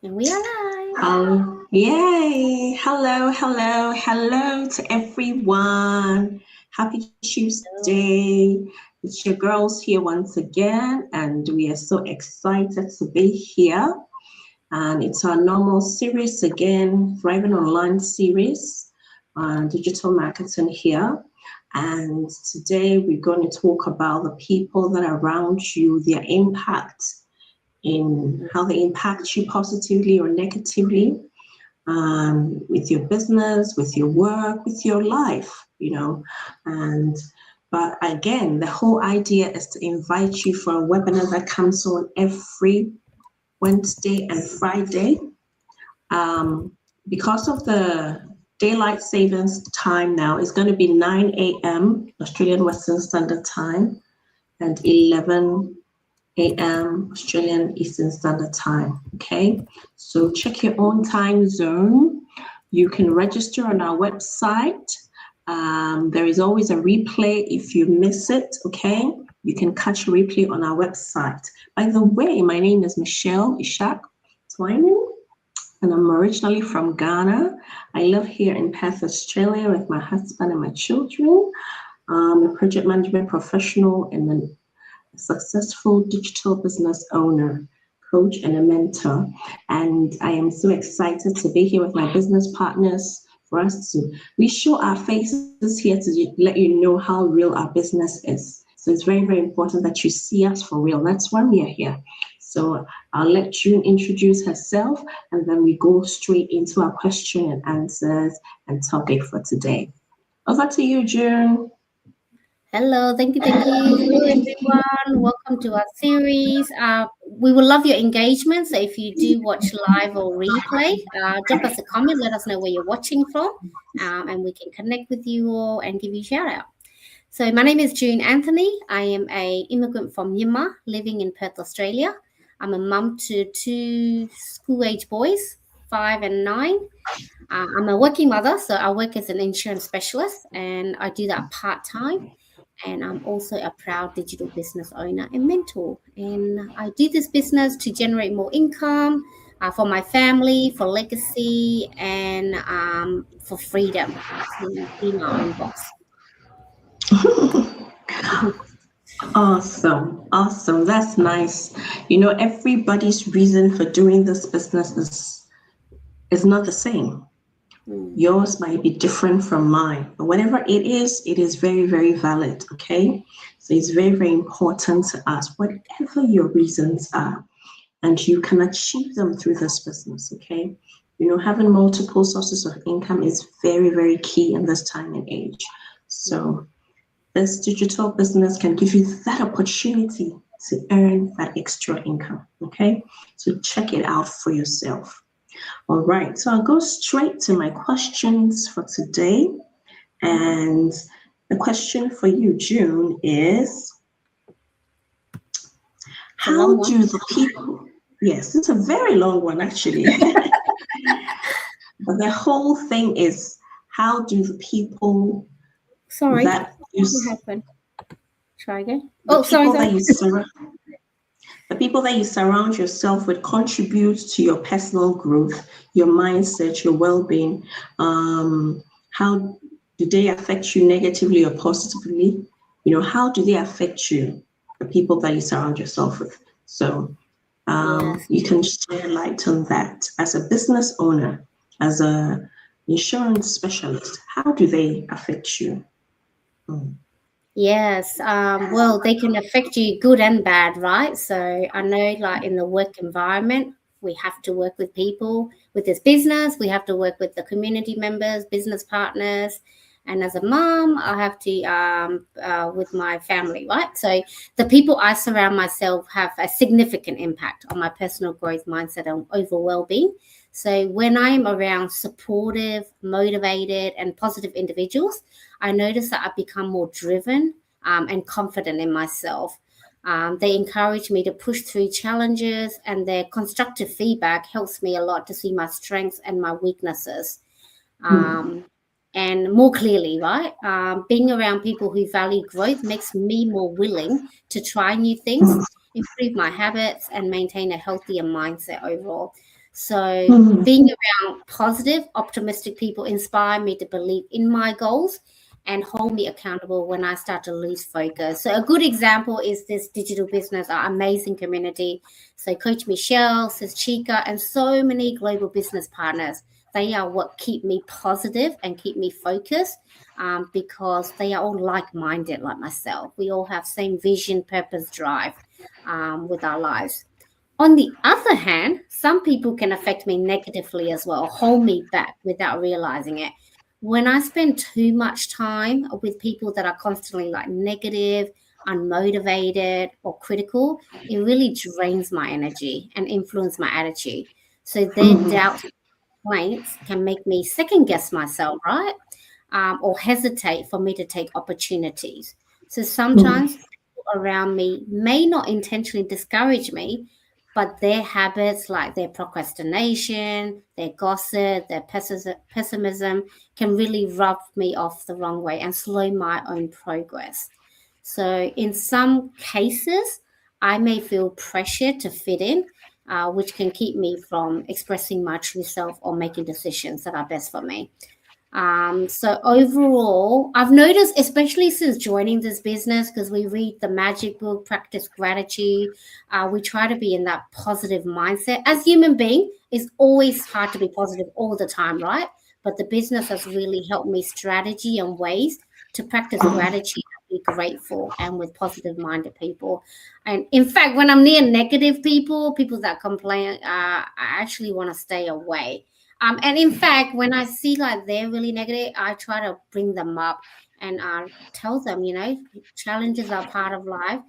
And we are live. Yay! Hello to everyone. Happy Tuesday. It's your girls here once again, and we are so excited to be here. And it's our normal series again, Thriving Online series on digital marketing here. And today we're going to talk about the people that are around you, their impact in how they impact you positively or negatively, with your business, with your work, with your life, And but again, the whole idea is to invite you for a webinar that comes on every Wednesday and Friday. Because of the daylight savings time now, it's going to be 9 a.m. Australian Western Standard Time and 11 a.m. Australian Eastern Standard Time. Okay, so check your own time zone. You can register on our website. There is always a replay if you miss it. Okay, you can catch a replay on our website. By the way, my name is Michelle Ishak Twining, and I'm originally from Ghana. I live here in Perth, Australia with my husband and my children. I'm a project management professional and a successful digital business owner, coach, and a mentor. And I am so excited to be here with my business partners for us to, we show our faces here to let you know how real our business is. So it's very, very important that you see us for real. That's why we are here. So I'll let June introduce herself, and then we go straight into our question and answers and topic for today. Over to you, June. Hello, thank you. Hello, everyone. Welcome to our series. We will love your engagement. So if you do watch live or replay, drop us a comment. Let us know where you're watching from, and we can connect with you all and give you a shout out. So my name is June Anthony. I am a immigrant from Myanmar, living in Perth, Australia. I'm a mum to two school-age boys, 5 and 9. I'm a working mother, so I work as an insurance specialist, and I do that part-time. And I'm also a proud digital business owner and mentor. And I do this business to generate more income for my family, for legacy, and for freedom to be my own boss. Awesome. That's nice. Everybody's reason for doing this business is not the same. Yours might be different from mine, but whatever it is very, very valid. Okay, so it's very, very important to us, whatever your reasons are, and you can achieve them through this business. Okay, having multiple sources of income is very, very key in this time and age. So this digital business can give you that opportunity to earn that extra income. Okay, so check it out for yourself. All right, so I'll go straight to my questions for today. And the question for you, June, is how do the people, yes, it's a very long one actually, but the whole thing is, how do the people that use, what happened? Try again. The people that you surround yourself with contribute to your personal growth, your mindset, your well-being. How do they affect you negatively or positively? How do they affect you, the people that you surround yourself with? So you can share light on that. As a business owner, as a insurance specialist, how do they affect you? Yes, well, they can affect you good and bad, right? So I know, like in the work environment, we have to work with people with this business. We have to work with the community members, business partners, and as a mom, I have to with my family, right? So the people I surround myself have a significant impact on my personal growth mindset and overall well-being. So when I'm around supportive, motivated, and positive individuals, I notice that I become more driven and confident in myself. They encourage me to push through challenges, and their constructive feedback helps me a lot to see my strengths and my weaknesses. And more clearly, right? Being around people who value growth makes me more willing to try new things, improve my habits, and maintain a healthier mindset overall. So Mhm. being around positive, optimistic people inspire me to believe in my goals and hold me accountable when I start to lose focus. So a good example is this digital business, our amazing community. So Coach Michelle, Sis Chica, and so many global business partners. They are what keep me positive and keep me focused, because they are all like-minded like myself. We all have same vision, purpose, drive, with our lives. On the other hand, some people can affect me negatively as well, hold me back without realizing it. When I spend too much time with people that are constantly like negative, unmotivated, or critical, it really drains my energy and influence my attitude. So their Mhm. doubts, complaints can make me second guess myself, right? Or hesitate for me to take opportunities. So Mhm. sometimes people around me may not intentionally discourage me, but their habits, like their procrastination, their gossip, their pessimism, can really rub me off the wrong way and slow my own progress. So, in some cases, I may feel pressure to fit in, which can keep me from expressing my true self or making decisions that are best for me. So overall, I've noticed, especially since joining this business, because we read the magic book, practice gratitude, we try to be in that positive mindset. As human being, it's always hard to be positive all the time, right? But the business has really helped me strategy and ways to practice gratitude, be grateful, and with positive minded people. And in fact, when I'm near negative people, people that complain, I actually want to stay away. And in fact, when I see like they're really negative, I try to bring them up and tell them, challenges are part of life.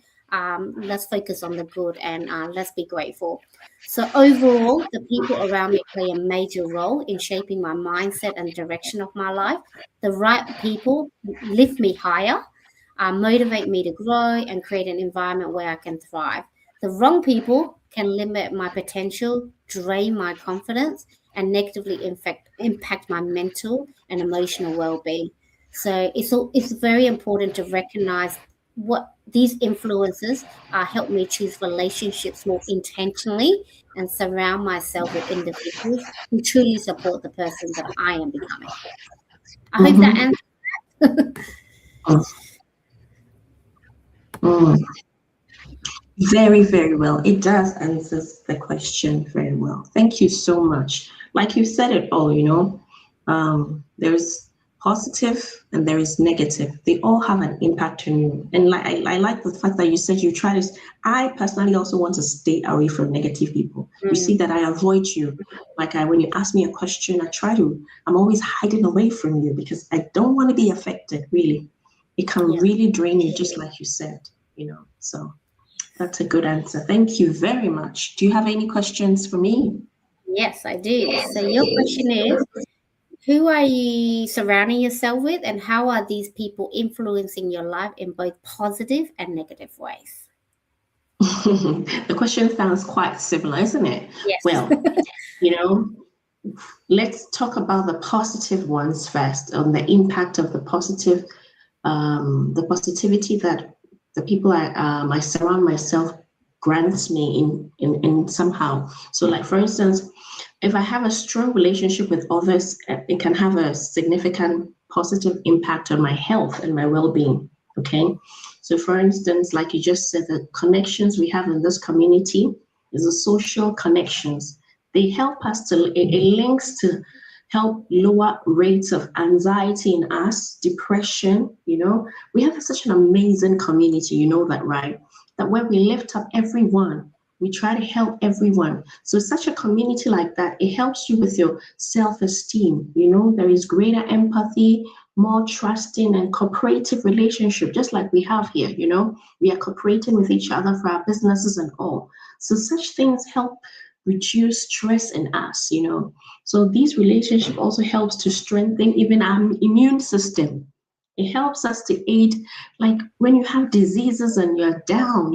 Let's focus on the good and let's be grateful. So overall, the people around me play a major role in shaping my mindset and direction of my life. The right people lift me higher, motivate me to grow, and create an environment where I can thrive. The wrong people can limit my potential, drain my confidence, and negatively impact my mental and emotional well-being. So it's very important to recognize what these influences help me choose relationships more intentionally and surround myself with individuals who truly support the person that I am becoming. I hope that Mhm. answers. Mm. Very, very well. It does answers the question very well. Thank you so much. Like you said it all, there's positive and there is negative. They all have an impact on you. And like I like the fact that you said you try to. I personally also want to stay away from negative people. You see Mm, that I avoid you. Like when you ask me a question, I'm always hiding away from you because I don't want to be affected, really. It can yeah. really drain you, just like you said. So. That's a good answer. Thank you very much. Do you have any questions for me? Yes, I do. So your question is, who are you surrounding yourself with, and how are these people influencing your life in both positive and negative ways? The question sounds quite similar, isn't it? Yes. Well, you know, let's talk about the positive ones first, on the impact of the positivity that the people I surround myself grants me in somehow. So, like for instance, if I have a strong relationship with others, it can have a significant positive impact on my health and my well-being. Okay, so for instance, like you just said, the connections we have in this community is the social connections. They help us it links to help lower rates of anxiety in us, depression. We have such an amazing community, you know that, right? That when we lift up everyone, we try to help everyone. So such a community like that, it helps you with your self-esteem. There is greater empathy, more trusting and cooperative relationship, just like we have here. We are cooperating with each other for our businesses and all. So such things help reduce stress in us. So these relationship also helps to strengthen even our immune system. It helps us to aid, like when you have diseases and you're down.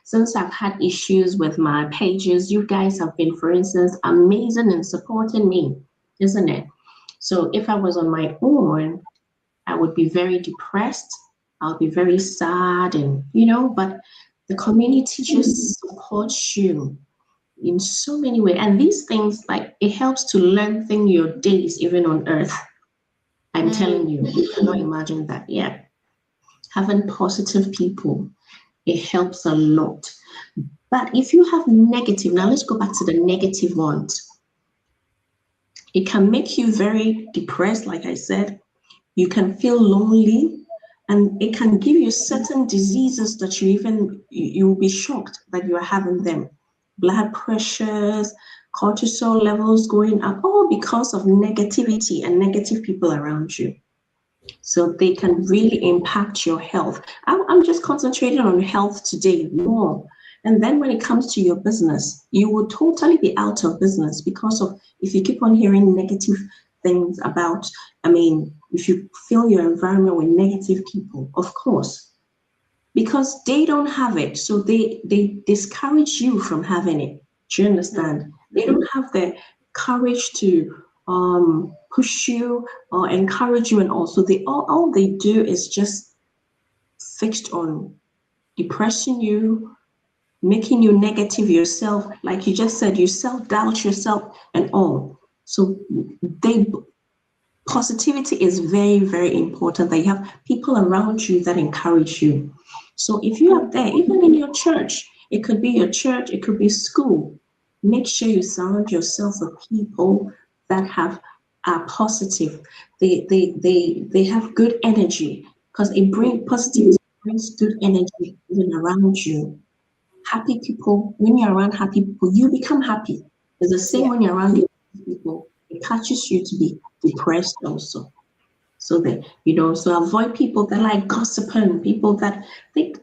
Since I've had issues with my pages, you guys have been, for instance, amazing in supporting me, isn't it? So if I was on my own, I would be very depressed. I'll be very sad, but the community just supports you. in so many ways. And these things, like, it helps to lengthen your days even on earth. I'm telling you, you cannot imagine that. Yeah. Having positive people, it helps a lot. But if you have negative, now let's go back to the negative ones. It can make you very depressed, like I said. You can feel lonely, and it can give you certain diseases that you will be shocked that you are having them. Blood pressures, cortisol levels going up, all because of negativity and negative people around you. So they can really impact your health. I'm just concentrating on health today more. And then when it comes to your business, you will totally be out of business because of, if you keep on hearing negative things about, if you fill your environment with negative people, of course, because they don't have it. So they discourage you from having it. Do you understand? They don't have the courage to push you or encourage you, and also all they do is just fixed on depressing you, making you negative yourself. Like you just said, you self-doubt yourself and all. So positivity is very, very important, that you have people around you that encourage you. So if you are there, even in your church, it could be your church, it could be school, make sure you surround yourself with people that are positive. They have good energy, because positivity brings good energy even around you. Happy people, when you're around happy people, you become happy. It's the same when you're around people, it catches you to be depressed also. So so avoid people that like gossiping, people that they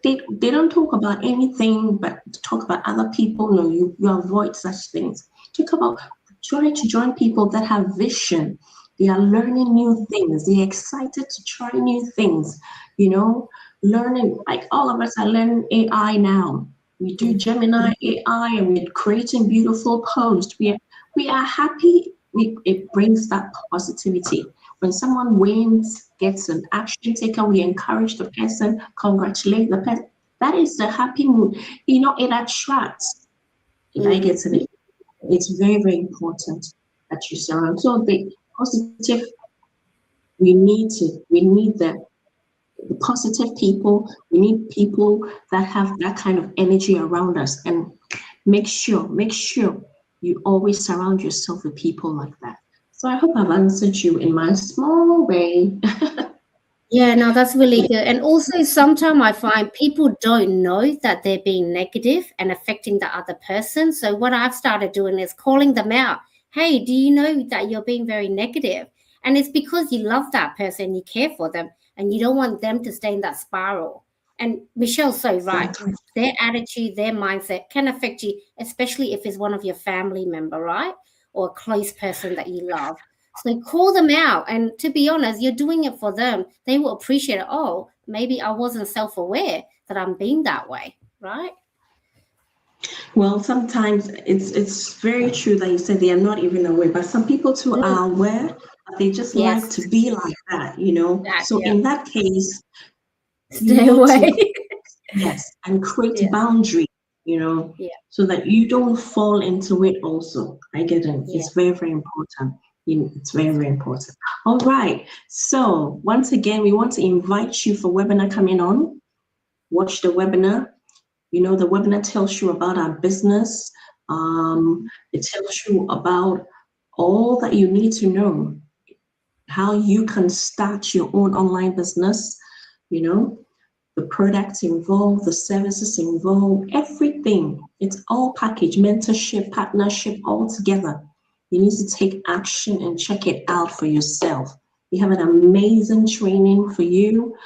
don't talk about anything but talk about other people. No, you avoid such things. Try to join people that have vision. They are learning new things. They're excited to try new things. Learning, like all of us are learning AI now. We do Gemini AI and we're creating beautiful posts. We are happy. It brings that positivity. When someone wins, gets an action taken, we encourage the person, congratulate the person. That is the happy mood. It attracts. I get it. It's very, very important that you surround. So the positive, we need the positive people. We need people that have that kind of energy around us, and make sure you always surround yourself with people like that. So I hope I've answered you in my small way. Yeah, no, that's really good. And also, sometimes I find people don't know that they're being negative and affecting the other person. So what I've started doing is calling them out. Hey, do you know that you're being very negative? And it's because you love that person, you care for them, and you don't want them to stay in that spiral. And Michelle's so right. Their attitude, their mindset can affect you, especially if it's one of your family member, right? Or a close person that you love. So call them out. And to be honest, you're doing it for them. They will appreciate it. Oh, maybe I wasn't self-aware that I'm being that way, right? Well, sometimes it's very true that you said they are not even aware, but some people too are aware, but they just like to be like that, So in that case, stay away. Yes, and create boundary, so that you don't fall into it also. I get it. It's very, very important. It's very, very important. All right. So once again, we want to invite you for webinar coming on. Watch the webinar. The webinar tells you about our business. It tells you about all that you need to know, how you can start your own online business, the products involved, the services involved, everything. It's all packaged, mentorship, partnership, all together. You need to take action and check it out for yourself. We have an amazing training for you,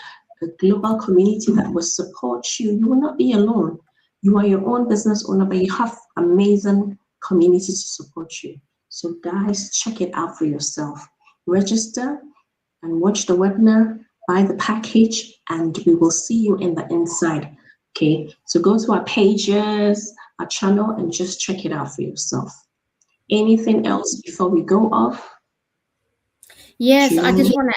a global community that will support you. You will not be alone. You are your own business owner, but you have amazing community to support you. So guys, check it out for yourself. Register and watch the webinar, buy the package, and we will see you in the inside. Okay, so go to our pages, our channel, and just check it out for yourself. Anything else before we go off? Yes, I just want to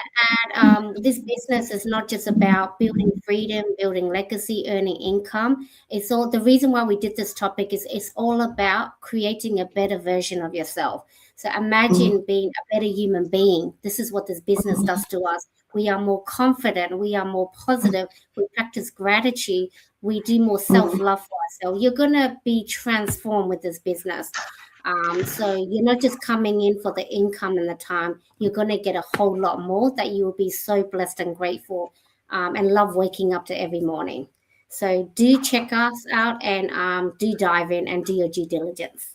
add, this business is not just about building freedom, building legacy, earning income. It's all the reason why we did this topic is it's all about creating a better version of yourself. So imagine being a better human being. This is what this business does to us. We are more confident, we are more positive, we practice gratitude, we do more self-love for ourselves. You're gonna be transformed with this business. So you're not just coming in for the income and the time, you're going to get a whole lot more that you will be so blessed and grateful and love waking up to every morning. So do check us out and do dive in and do your due diligence.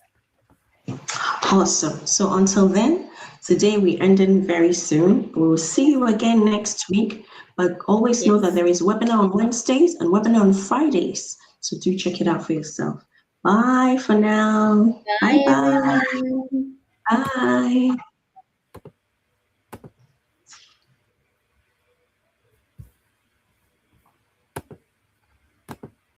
Awesome. So until then, today we ending very soon. We will see you again next week. But always know that there is webinar on Wednesdays and webinar on Fridays. So do check it out for yourself. Bye for now. Bye, Bye-bye. everyone. Bye.